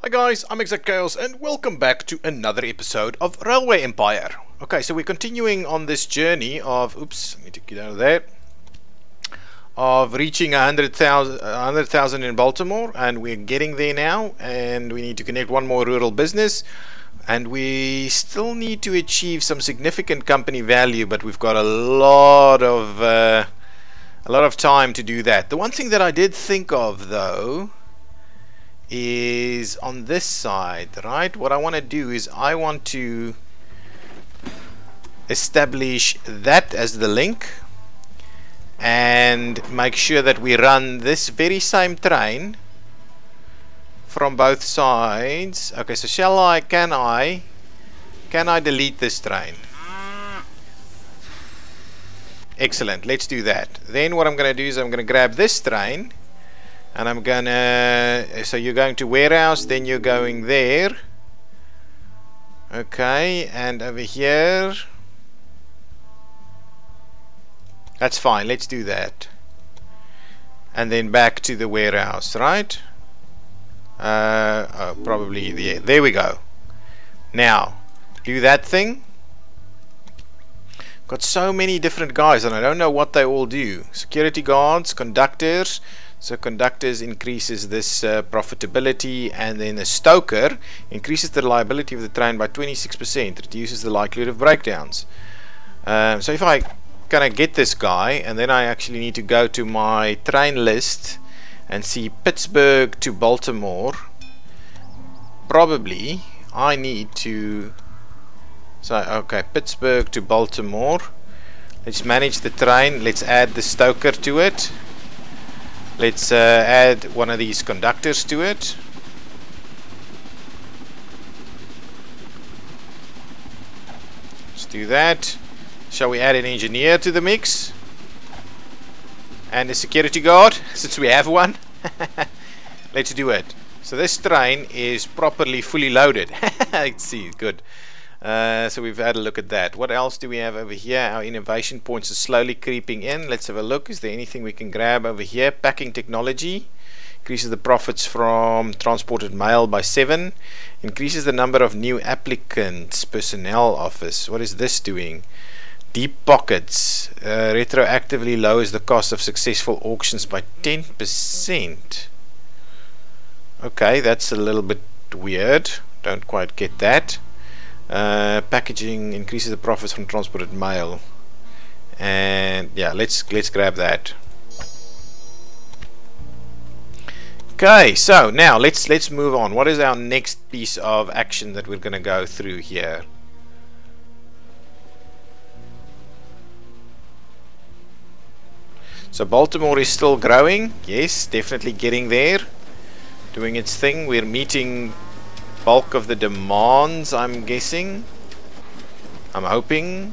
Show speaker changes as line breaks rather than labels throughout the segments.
Hi guys, I'm ExactChaos and welcome back to another episode of Railway Empire. Okay, so we're continuing on this journey of, oops, I need to get out of there, of reaching 100,000 in Baltimore, and we're getting there now, and we need to connect one more rural business, and we still need to achieve some significant company value, but we've got a lot of time to do that. The one thing that I did think of though is on this side, right? What I want to do is I want to establish that as the link and make sure that we run this very same train from both sides. Okay, so can I delete this train? Excellent, let's do that. Then what I'm going to do is I'm going to grab this train and I'm gonna, so you're going to warehouse, then you're going there. Okay, and over here. That's fine, let's do that. And then back to the warehouse, right? Probably there we go. Now, do that thing. Got so many different guys and I don't know what they all do. Security guards, conductors. So conductors increases this profitability, and then the stoker increases the reliability of the train by 26%, reduces the likelihood of breakdowns. So if I kind of get this guy, and then I actually need to go to my train list and see Pittsburgh to Baltimore, probably I need to, so okay, Pittsburgh to Baltimore, let's manage the train, let's add the stoker to it. Let's add one of these conductors to it. Let's do that. Shall we add an engineer to the mix? And a security guard, since we have one. Let's do it. So this train is properly fully loaded. Let's see, good. So we've had a look at that. What else do we have over here? Our innovation points are slowly creeping in. Let's have a look. Is there anything we can grab over here? Packing technology increases the profits from transported mail by 7. Increases the number of new applicants. Personnel office. What is this doing? Deep pockets retroactively lowers the cost of successful auctions by 10%. Okay, that's a little bit weird. Don't quite get that. Packaging increases the profits from transported mail, and yeah, let's grab that. Okay, so now let's move on. What is our next piece of action that we're going to go through here? So Baltimore is still growing. Yes, definitely getting there, doing its thing. We're meeting bulk of the demands, I'm guessing. I'm hoping.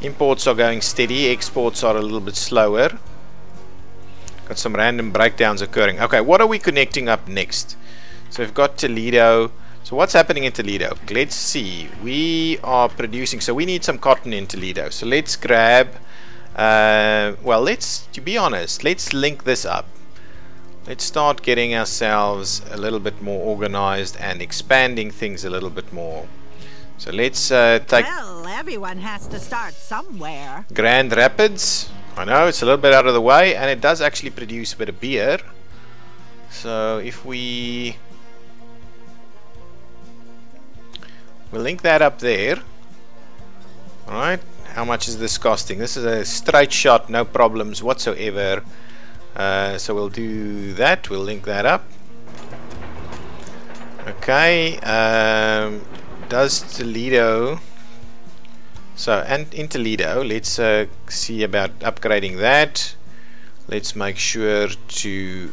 Imports are going steady, exports are a little bit slower. Got some random breakdowns occurring. Okay, what are we connecting up next? So we've got Toledo. So what's happening in Toledo? Let's see. We are producing, so we need some cotton in Toledo. So let's grab, well, to be honest, let's link this up. Let's start getting ourselves a little bit more organized and expanding things a little bit more. So let's take...
Well, everyone has to start somewhere.
Grand Rapids. I know, it's a little bit out of the way, and it does actually produce a bit of beer. So if we'll link that up there. Alright, how much is this costing? This is a straight shot, no problems whatsoever. So we'll do that, we'll link that up. Okay, does Toledo, so, and in Toledo, let's see about upgrading that. Let's make sure to,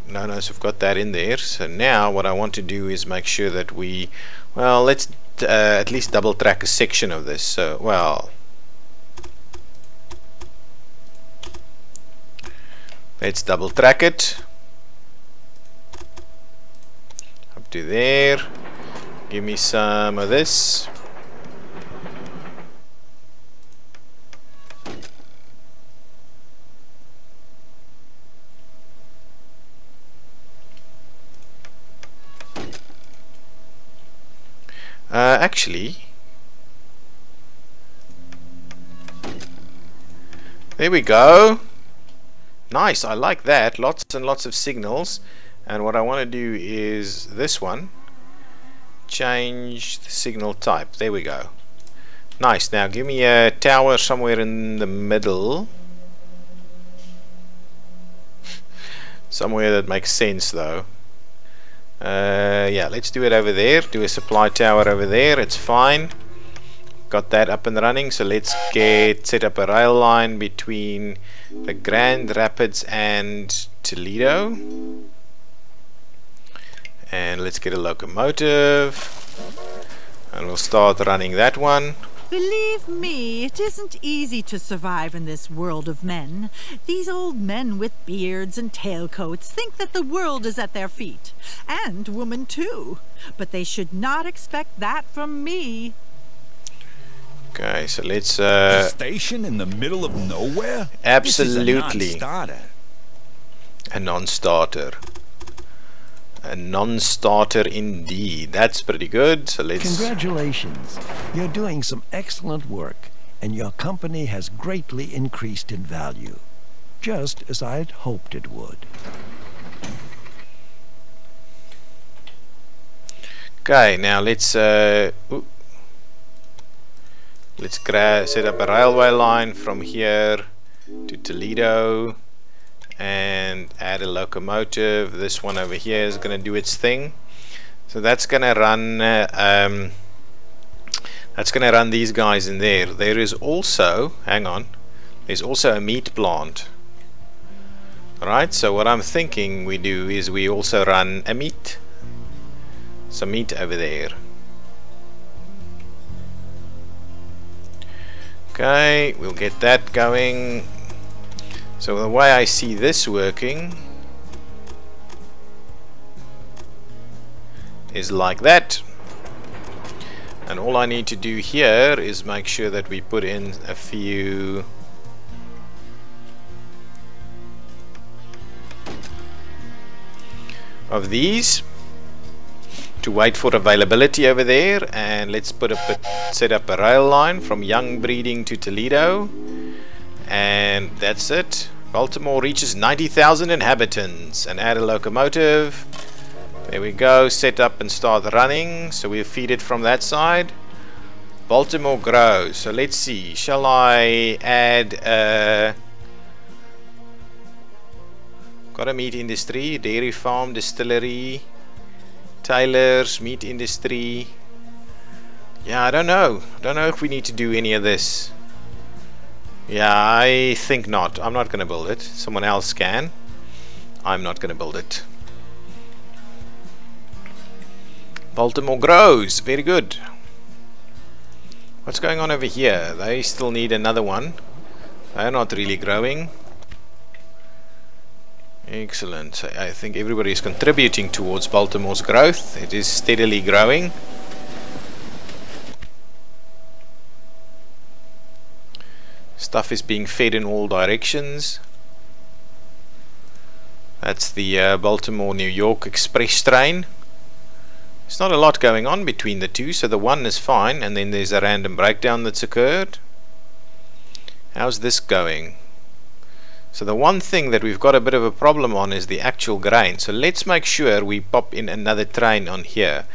no, so we've got that in there. So now what I want to do is make sure that we, well, let's at least double track a section of this. So, well, let's double track it up to there. Give me some of this. Actually, there we go. Nice, I like that. Lots and lots of signals. And what I want to do is this one. Change the signal type. There we go. Nice. Now give me a tower somewhere in the middle. Somewhere that makes sense though. Yeah, let's do it over there. Do a supply tower over there. It's fine. Got that up and running. So let's set up a rail line between the Grand Rapids and Toledo. And let's get a locomotive. And we'll start running that one.
Believe me, it isn't easy to survive in this world of men. These old men with beards and tailcoats think that the world is at their feet. And women too. But they should not expect that from me.
Okay, so let's
a station in the middle of nowhere?
Absolutely.
This is a non-starter.
A non-starter. A non-starter indeed. That's pretty good. So let's...
Congratulations. You're doing some excellent work, and your company has greatly increased in value, just as I had hoped it would.
Okay, now let's set up a railway line from here to Toledo. And add a locomotive. This one over here is going to do its thing. So that's going to run. That's going to run these guys in there. There is also, hang on, there's also a meat plant. Alright, so what I'm thinking we do is we also run some meat over there. Okay, we'll get that going. So the way I see this working is like that. And all I need to do here is make sure that we put in a few of these to wait for availability over there. And let's set up a rail line from Young Breeding to Toledo. And that's it. Baltimore reaches 90,000 inhabitants. And add a locomotive. There we go. Set up and start running. So we'll feed it from that side. Baltimore grows. So let's see. Shall I add got a meat industry, dairy farm, distillery, tailors, meat industry. Yeah, I don't know. I don't know if we need to do any of this. Yeah, I think not. I'm not going to build it. Someone else can. I'm not going to build it. Baltimore grows. Very good. What's going on over here? They still need another one. They're not really growing. Excellent. So I think everybody is contributing towards Baltimore's growth. It is steadily growing. Stuff is being fed in all directions. That's the Baltimore-New York Express train. There's not a lot going on between the two, so the one is fine, and then there's a random breakdown that's occurred. How's this going? So the one thing that we've got a bit of a problem on is the actual grain. So let's make sure we pop in another train on here.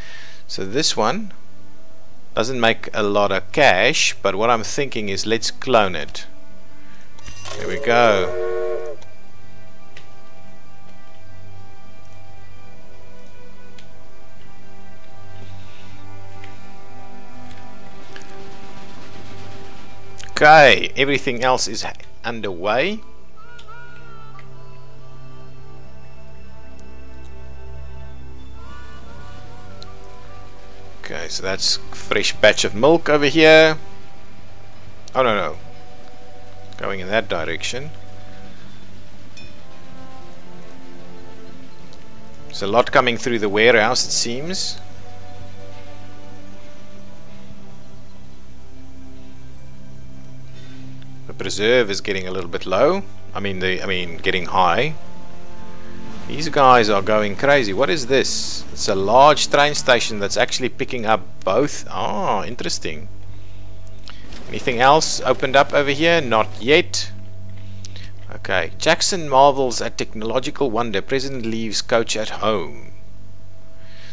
So this one doesn't make a lot of cash, but what I'm thinking is let's clone it. There we go. Okay, everything else is underway. Okay, so that's fresh batch of milk over here. Oh no, going in that direction. There's a lot coming through the warehouse, it seems. The preserve is getting a little bit low. I mean getting high. These guys are going crazy. What is this? It's a large train station that's actually picking up both. Ah, interesting. Anything else opened up over here? Not yet. Okay. Jackson marvels at technological wonder. President leaves coach at home.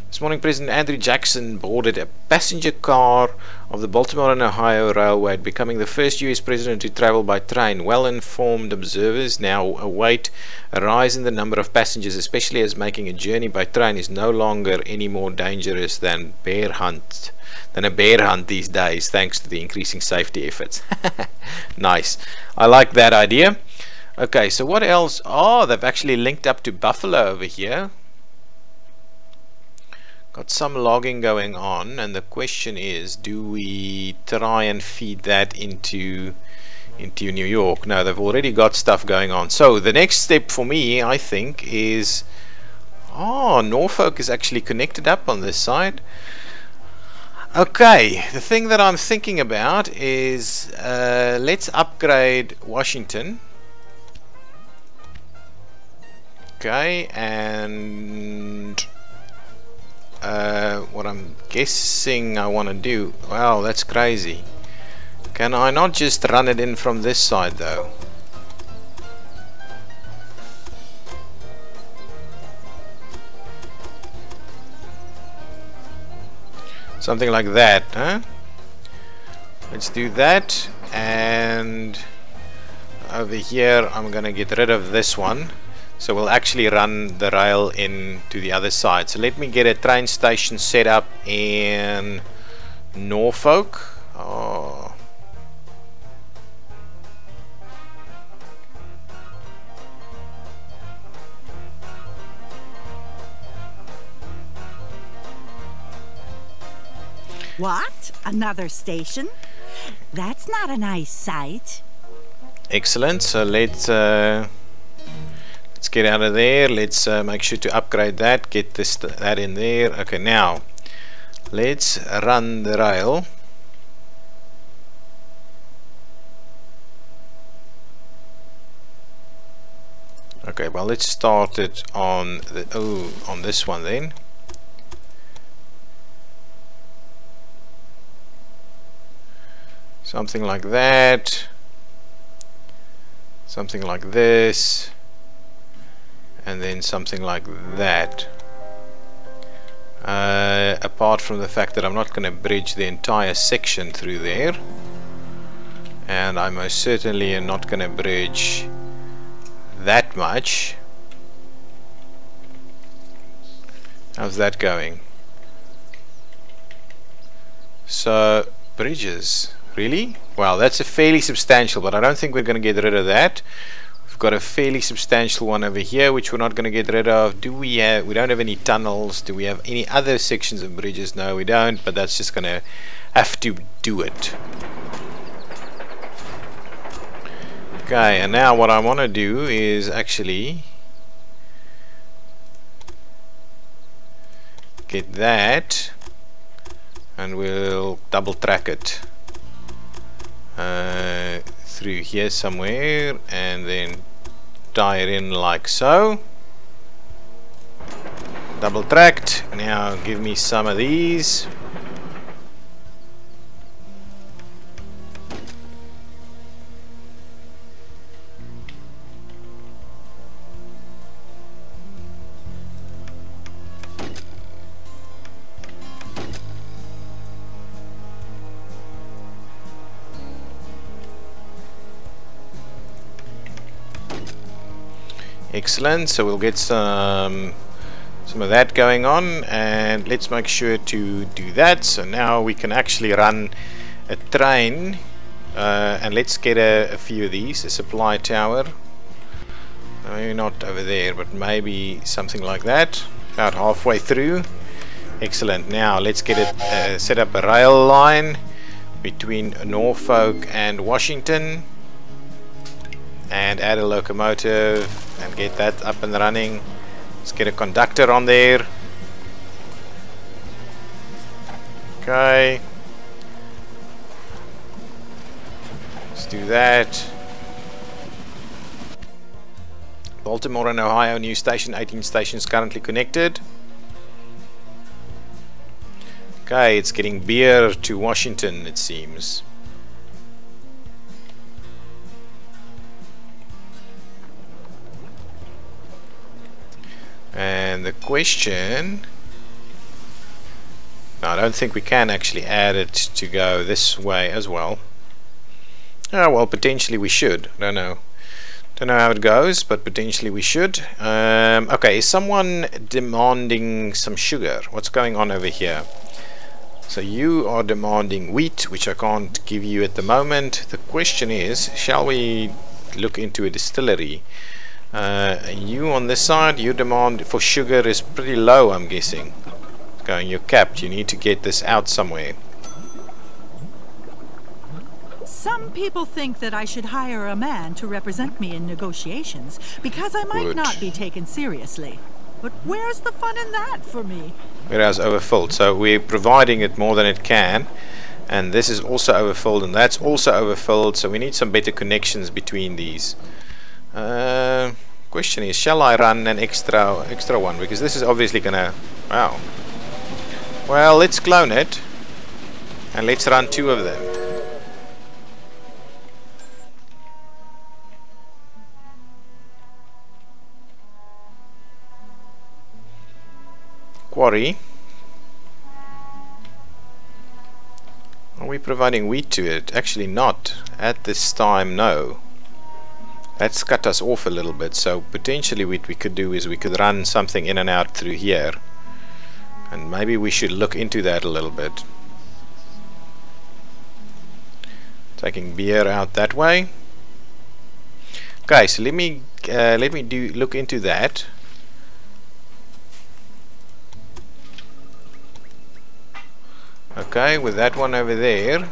This morning, President Andrew Jackson boarded a passenger car of the Baltimore and Ohio Railway, becoming the first U.S. president to travel by train. Well-informed observers now await a rise in the number of passengers, especially as making a journey by train is no longer any more dangerous than a bear hunt these days, thanks to the increasing safety efforts. Nice. I like that idea. Okay, so what else? Oh, they've actually linked up to Buffalo over here. Got some logging going on, and the question is, do we try and feed that into New York? No, they've already got stuff going on. So the next step for me, I think, is Norfolk is actually connected up on this side. Okay, the thing that I'm thinking about is let's upgrade Washington. Okay, and what I'm guessing I want to do, wow, that's crazy. Can I not just run it in from this side though? Something like that, huh? Let's do that, and over here I'm gonna get rid of this one. So we'll actually run the rail in to the other side. So let me get a train station set up in Norfolk. Oh.
What? Another station? That's not a nice sight.
Excellent. So let's get out of there. Let's make sure to upgrade that. Get that in there. Okay, now let's run the rail. Okay, well, let's start it on the on this one then. Something like that. Something like this. And then something like that. Apart from the fact that I'm not going to bridge the entire section through there, and I most certainly am not going to bridge that much. How's that going? So, bridges, really? Wow, that's a fairly substantial, but I don't think we're going to get rid of that. Got a fairly substantial one over here which we're not going to get rid of. Do we have, we don't have any tunnels. Do we have any other sections of bridges? No, we don't, but that's just going to have to do it. Okay, and now what I want to do is actually get that, and we'll double track it through here somewhere, and then tie it in like so. Double tracked. Now give me some of these. Excellent, so we'll get some of that going on, and let's make sure to do that. So now we can actually run a train, and let's get a few of these. A supply tower, maybe not over there, but maybe something like that, about halfway through. Excellent. Now let's get it set up a rail line between Norfolk and Washington, and add a locomotive and get that up and running. Let's get a conductor on there. Okay, let's do that. Baltimore and Ohio, new station, 18 stations currently connected. Okay, it's getting beer to Washington, it seems. And the question... No, I don't think we can actually add it to go this way as well. Oh, well, potentially we should. I don't know. Don't know how it goes, but potentially we should. Okay, is someone demanding some sugar? What's going on over here? So you are demanding wheat, which I can't give you at the moment. The question is, shall we look into a distillery? You on this side, your demand for sugar is pretty low, I'm guessing. You're capped. You need to get this out somewhere.
Some people think that I should hire a man to represent me in negotiations because I might not be taken seriously. But where's the fun in that for me?
Whereas overfilled. So we're providing it more than it can. And this is also overfilled and that's also overfilled. So we need some better connections between these. Question is, shall I run an extra one? Because this is obviously gonna... Wow. Well, let's clone it. And let's run 2 of them. Quarry. Are we providing wheat to it? Actually not. At this time, no. That's cut us off a little bit. So potentially what we could do is we could run something in and out through here. And maybe we should look into that a little bit. Taking beer out that way. Okay, so let me look into that. Okay, with that one over there.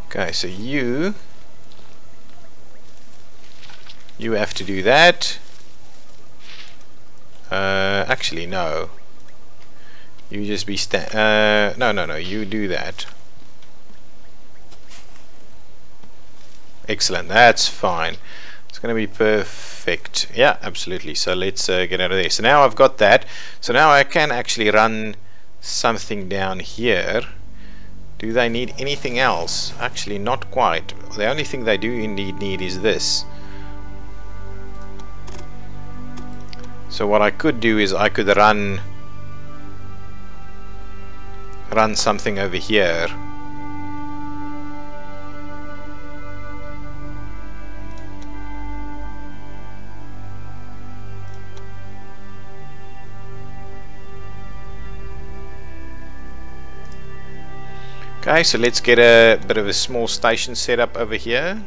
Okay, so you have to do that. Actually, no. You just be no, you do that. Excellent, that's fine. It's gonna be perfect. Yeah, absolutely. So let's get out of there. So now I've got that. So now I can actually run something down here. Do they need anything else? Actually, not quite. The only thing they do indeed need is this. So what I could do is I could run something over here. Okay, so let's get a bit of a small station set up over here.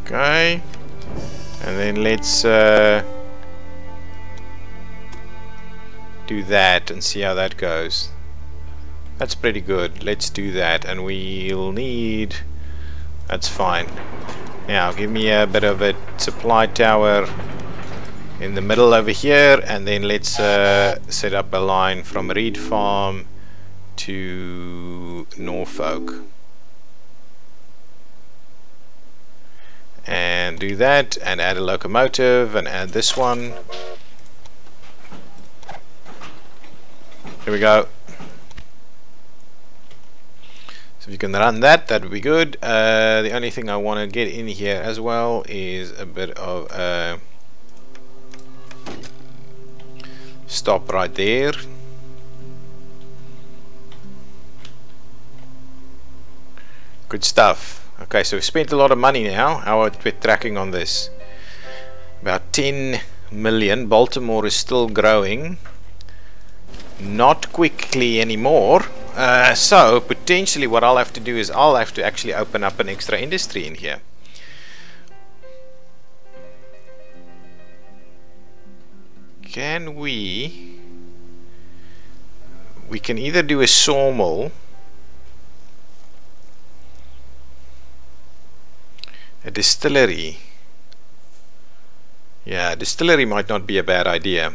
Okay, and then let's do that and see how that goes. That's pretty good. Let's do that, and we'll need... That's fine. Now give me a bit of a supply tower in the middle over here, and then let's set up a line from Reed Farm to Norfolk. And do that, and add a locomotive, and add this one. Here we go. So if you can run that, that would be good. The only thing I want to get in here as well is a bit of a stop right there. Good stuff. Okay, so we've spent a lot of money now. How are we tracking on this? About 10 million. Baltimore is still growing. Not quickly anymore. So potentially what I'll have to do is I'll have to actually open up an extra industry in here. Can we can either do a sawmill A distillery. Yeah, a distillery might not be a bad idea.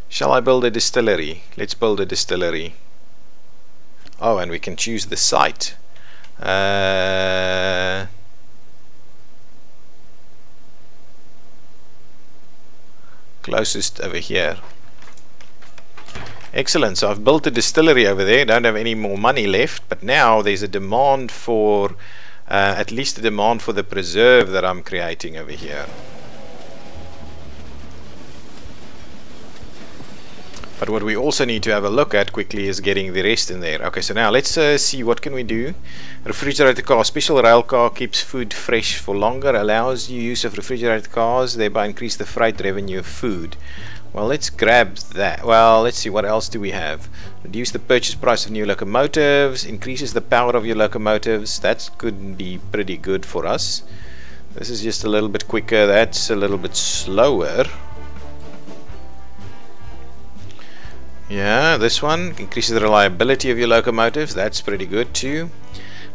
Shall I build a distillery? Let's build a distillery. Oh, and we can choose the site. Closest over here. Excellent. So I've built a distillery over there. Don't have any more money left, but now there's a demand for at least a demand for the preserve that I'm creating over here. But what we also need to have a look at quickly is getting the rest in there. Okay, so now let's see what can we do. Refrigerated car. Special rail car keeps food fresh for longer, allows you use of refrigerated cars, thereby increase the freight revenue of food. Well, let's grab that. Well, let's see, what else do we have? Reduce the purchase price of new locomotives, increases the power of your locomotives. That could be pretty good for us. This is just a little bit quicker. That's a little bit slower. Yeah, this one increases the reliability of your locomotives. That's pretty good too.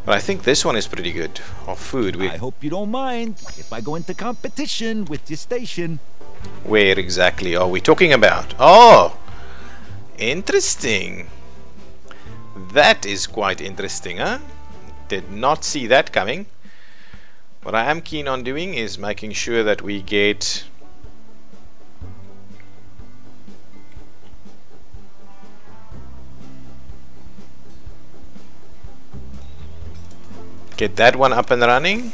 But I think this one is pretty good. Of food.
I hope you don't mind if I go into competition with your station.
Where exactly are we talking about? Oh, interesting. That is quite interesting, huh? Did not see that coming. What I am keen on doing is making sure that we get that one up and running.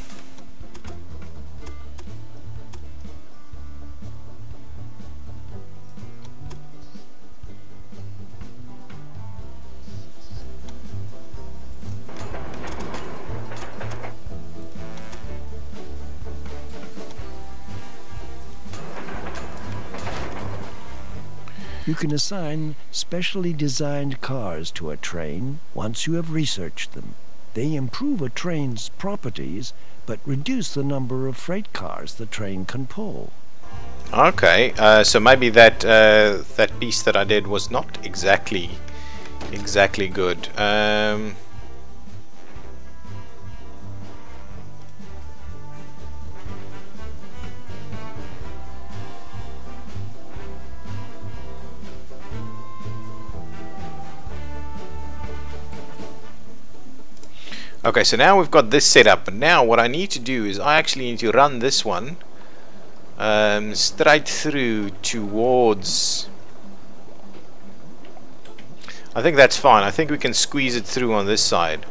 You can assign specially designed cars to a train once you have researched them. They improve a train's properties, but reduce the number of freight cars the train can pull.
Okay, so maybe that that piece that I did was not exactly good. Okay, so now we've got this set up, and now what I need to do is I actually need to run this one straight through towards... I think that's fine. I think we can squeeze it through on this side.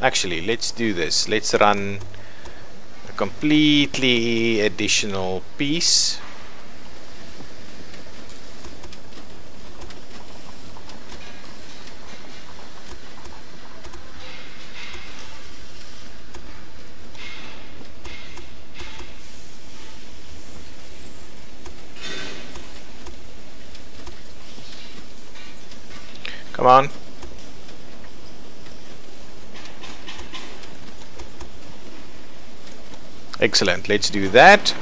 Actually, let's do this. Let's run a completely additional piece. Come on. Excellent. Let's do that.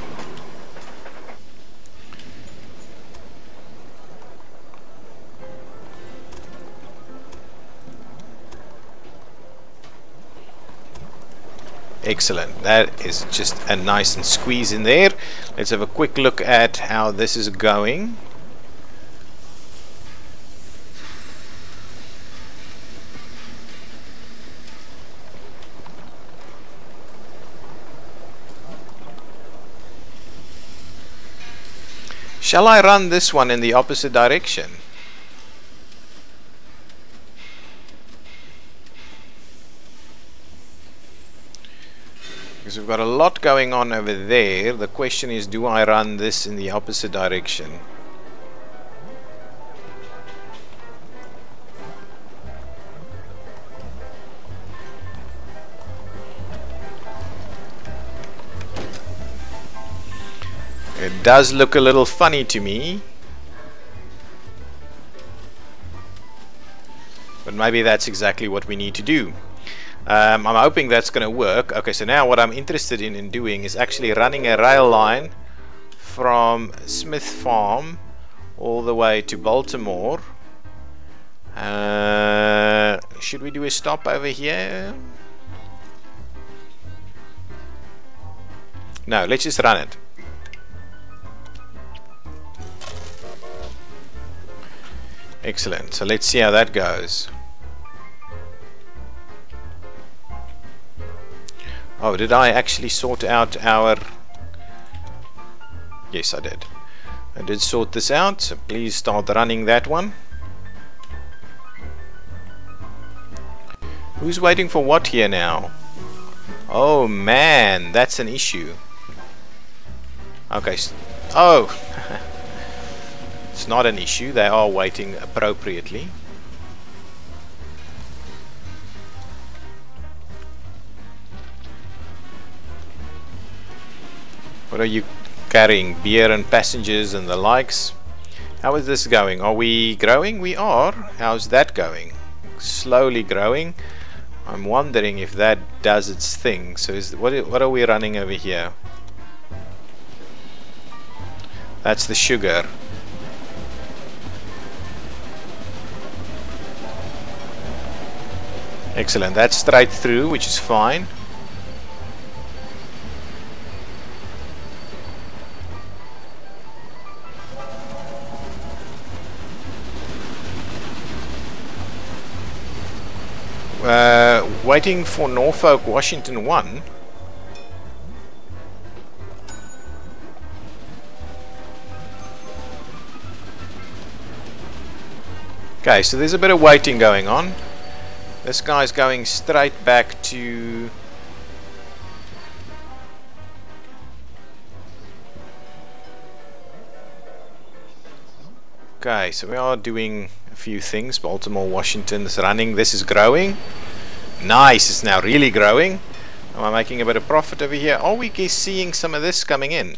Excellent. That is just a nice and squeeze in there. Let's have a quick look at how this is going. Shall I run this one in the opposite direction? Because we've got a lot going on over there. The question is, do I run this in the opposite direction? It does look a little funny to me, but maybe that's exactly what we need to do. I'm hoping that's going to work. Okay, so now what I'm interested in doing is actually running a rail line from Smith Farm all the way to Baltimore. Should we do a stop over here? No, let's just run it. Excellent. So let's see how that goes. Oh, did I actually sort out our... Yes, I did. I did sort this out, so please start running that one. Who's waiting for what here now? Oh man, that's an issue. Okay, oh! It's not an issue, they are waiting appropriately. What are you carrying? Beer and passengers and the likes. How is this going? Are we growing? We are. How's that going? Slowly growing. I'm wondering if that does its thing. So what are we running over here? That's the sugar. Excellent. That's straight through, which is fine. Waiting for Norfolk, Washington 1. Okay, so there's a bit of waiting going on. This guy's going straight back to... Okay, so we are doing a few things. Baltimore, Washington is running. This is growing. Nice, it's now really growing. Am I making a bit of profit over here? Are we seeing some of this coming in?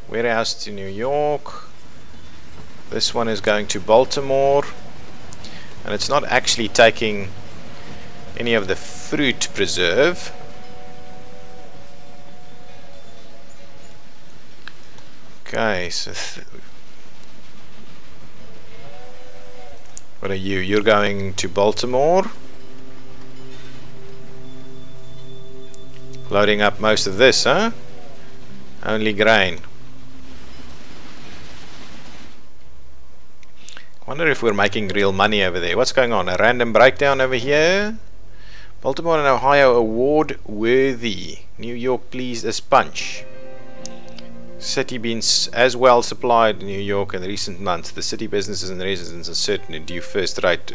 Warehouse to New York. This one is going to Baltimore. And it's not actually taking any of the fruit preserve. Okay, so what are you? You're going to Baltimore. Loading up most of this, huh? Only grain. Wonder if we're making real money over there. What's going on? A random breakdown over here. Baltimore and Ohio award worthy. New York pleased as punch. City been as well supplied in New York in recent months. The city businesses and residents are certainly due first-rate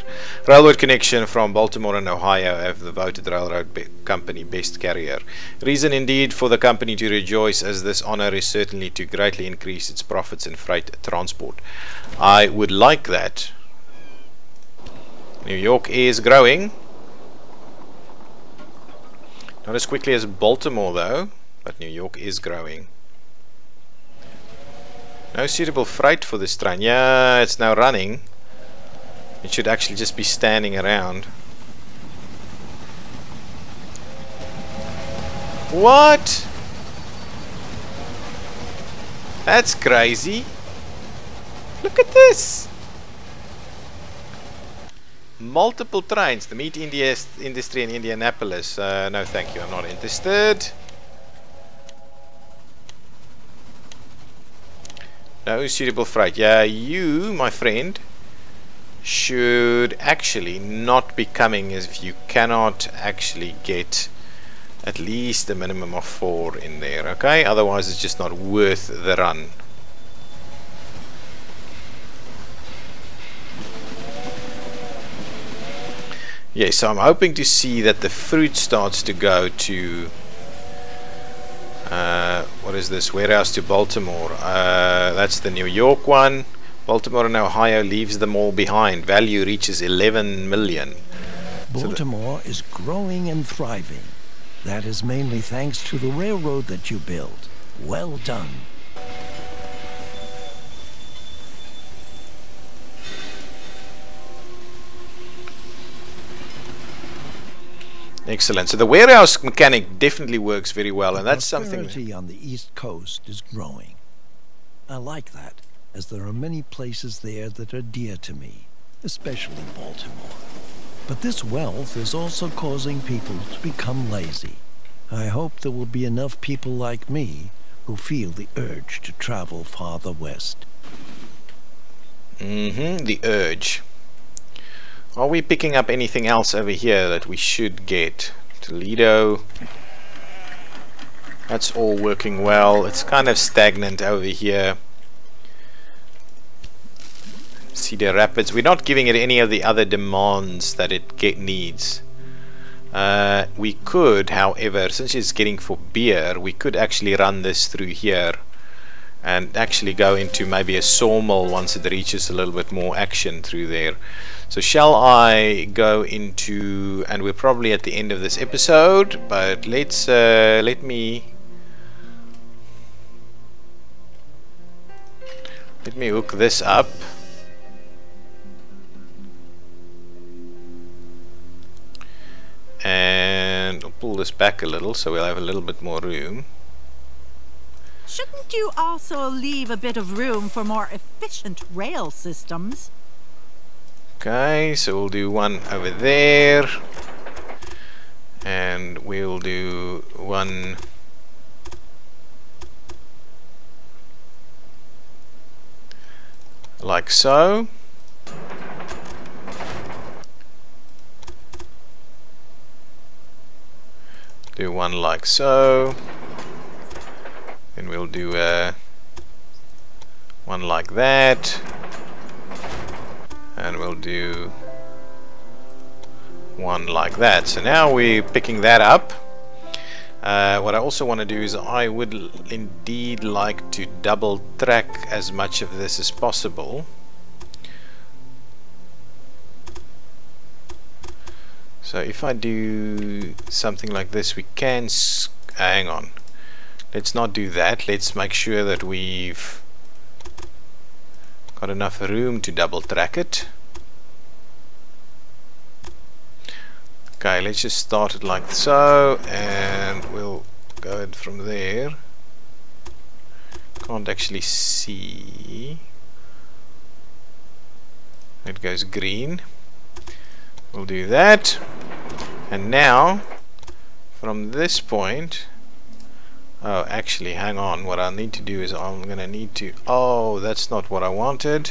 railroad connection from Baltimore and Ohio have the voted railroad company best carrier. Reason indeed for the company to rejoice, as this honor is certainly to greatly increase its profits in freight transport. I would like that. New York is growing. Not as quickly as Baltimore though, but New York is growing. No suitable freight for this train. Yeah, it's now running. It should actually just be standing around. What? That's crazy. Look at this. Multiple trains. The meat industry in Indianapolis. No thank you, I'm not interested. No suitable freight. Yeah, you, my friend, should actually not be coming if you cannot actually get at least a minimum of 4 in there, okay? Otherwise it's just not worth the run. Yeah, so I'm hoping to see that the fruit starts to go to what is this? Warehouse to Baltimore. That's the New York one. Baltimore and Ohio leaves them all behind. Value reaches 11 million.
Baltimore is growing and thriving. That is mainly thanks to the railroad that you built. Well done.
Excellent. So the warehouse mechanic definitely works very well, and that's something.
Prosperity on the East Coast is growing. I like that, as there are many places there that are dear to me, especially Baltimore. But this wealth is also causing people to become lazy. I hope there will be enough people like me who feel the urge to travel farther west.
The urge. Are we picking up anything else over here that we should get? Toledo. That's all working well. It's kind of stagnant over here. Cedar Rapids. We're not giving it any of the other demands that it needs. We could, however, since it's getting for beer, we could actually run this through here and actually go into maybe a sawmill once it reaches a little bit more action through there. So shall I go into, and we're probably at the end of this episode, but let's let me hook this up. And I'll pull this back a little so we'll have a little bit more room.
Shouldn't you also leave a bit of room for more efficient rail systems?
Okay, so we'll do one over there. And we'll do one like so. Do one like so. Then we'll do one like that. And we'll do one like that. So now we're picking that up. What I also want to do is I would indeed like to double track as much of this as possible. So if I do something like this, we can hang on. Let's not do that. Let's make sure that we've got enough room to double track it. Okay, let's just start it like so, and we'll go it from there. Can't actually see. It goes green. We'll do that. And now, from this point, oh, actually, hang on. What I need to do is I'm going to need to... Oh, that's not what I wanted.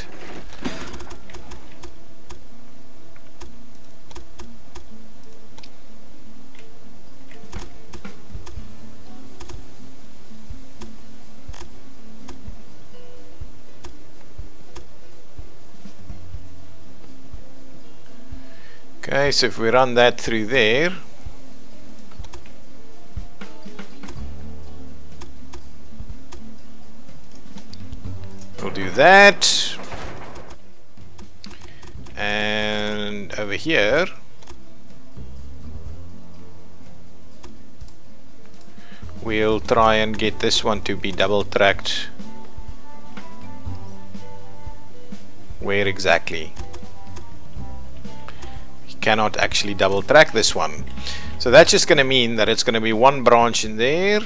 Okay, so if we run that through there, we'll do that, and over here we'll try and get this one to be double tracked. Where exactly? Cannot actually double track this one, so that's just going to mean that it's going to be one branch in there.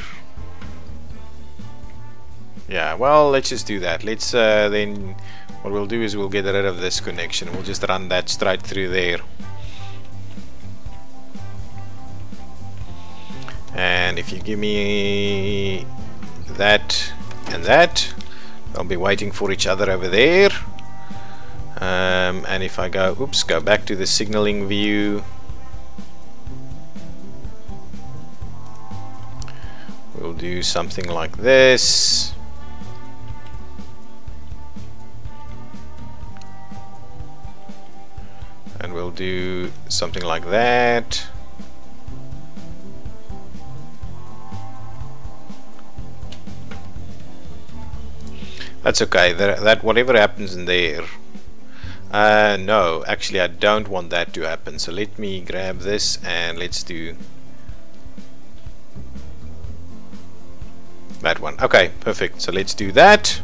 Yeah, well, let's just do that. Let's then what we'll do is we'll get rid of this connection. We'll just run that straight through there, and if you give me that and that, they'll be waiting for each other over there. And if I go, oops, go back to the signaling view, we'll do something like this. And we'll do something like that. That's okay, that whatever happens in there. No, actually I don't want that to happen, so let me grab this and let's do that one. Okay, perfect, so let's do that,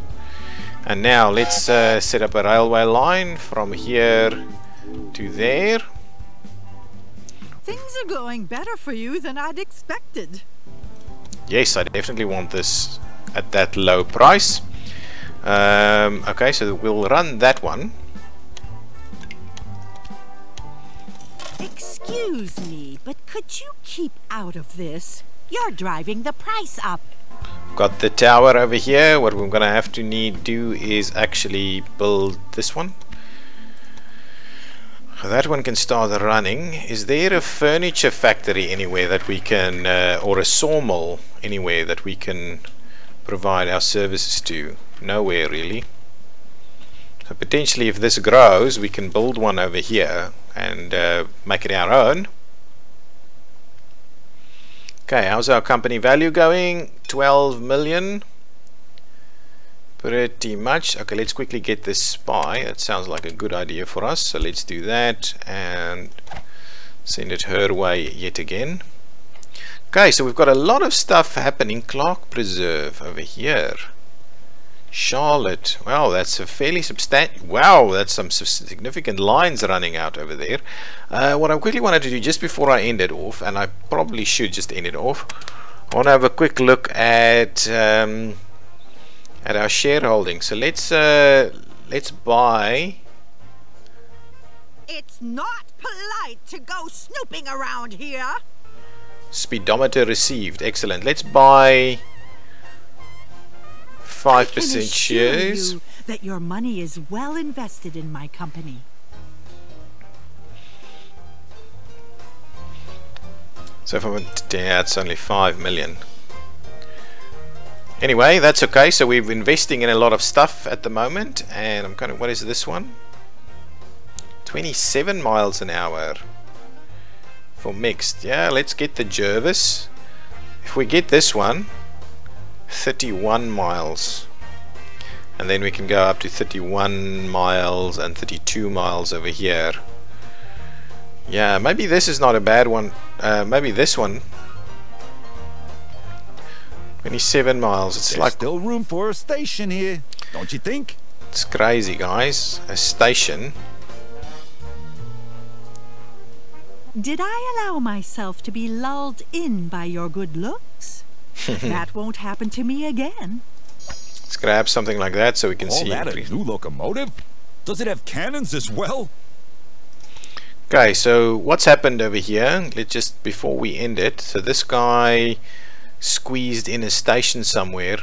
and now let's set up a railway line from here to there.
Things are going better for you than I'd expected.
Yes, I definitely want this at that low price. Okay, so we'll run that one.
Excuse me, but could you keep out of this? You're driving the price up.
Got the tower over here. What we're gonna have to do is actually build this one. That one can start running. Is there a furniture factory anywhere that we can, or a sawmill anywhere that we can provide our services to? Nowhere really. So potentially if this grows, we can build one over here and make it our own. Okay, how's our company value going? 12 million. Pretty much. Okay, let's quickly get this spy. That sounds like a good idea for us. So let's do that and send it her way yet again. Okay, so we've got a lot of stuff happening. Clark Preserve over here. Charlotte. Wow, that's a fairly substantial. Wow, that's some significant lines running out over there. What I quickly wanted to do just before I end it off, and I probably should just end it off, I want to have a quick look at our shareholding. So let's buy.
It's not polite to go snooping around here.
Speedometer received. Excellent. Let's buy 5% shares.
You that your money is well invested in my company.
So if I went to, yeah, it's only 5 million. Anyway, that's okay. So we're investing in a lot of stuff at the moment, and I'm kind of, what is this one? 27 miles an hour for mixed. Yeah, let's get the Jervis. If we get this one, 31 miles, and then we can go up to 31 miles and 32 miles over here. Yeah, maybe this is not a bad one. Maybe this one. 27 miles. It's
There's
like
still room for a station here, don't you think?
it's crazy, guys. A station.
Did I allow myself to be lulled in by your good looks? That won't happen to me again.
Let's grab something like that so we can
All
see.
that a new locomotive? Does it have cannons as well?
Okay, so what's happened over here? Let's just, before we end it, so this guy squeezed in a station somewhere.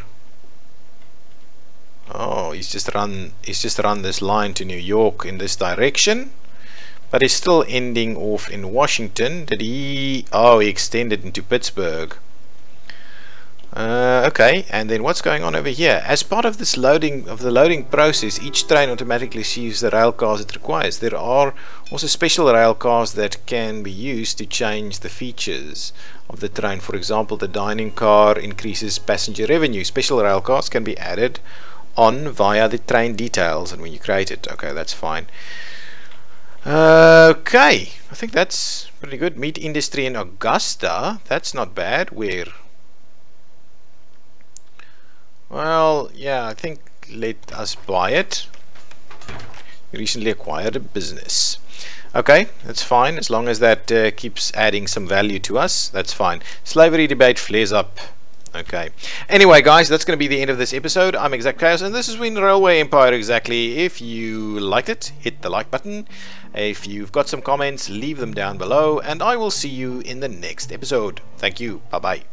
Oh, he's just run this line to New York in this direction, but he's still ending off in Washington. Did he? Oh, he extended into Pittsburgh. Okay, and then what's going on over here? As part of this loading process, each train automatically receives the rail cars it requires. There are also special rail cars that can be used to change the features of the train. For example, the dining car increases passenger revenue. Special rail cars can be added on via the train details, and when you create it, okay, that's fine. Okay, I think that's pretty good. Meat industry in Augusta, that's not bad. Where? Well, yeah, I think let us buy it. We recently acquired a business. Okay, that's fine. As long as that keeps adding some value to us, that's fine. Slavery debate flares up. Okay. Anyway, guys, that's going to be the end of this episode. I'm ExactChaos, and this has been Railway Empire Exactly. If you liked it, hit the like button. If you've got some comments, leave them down below, and I will see you in the next episode. Thank you. Bye-bye.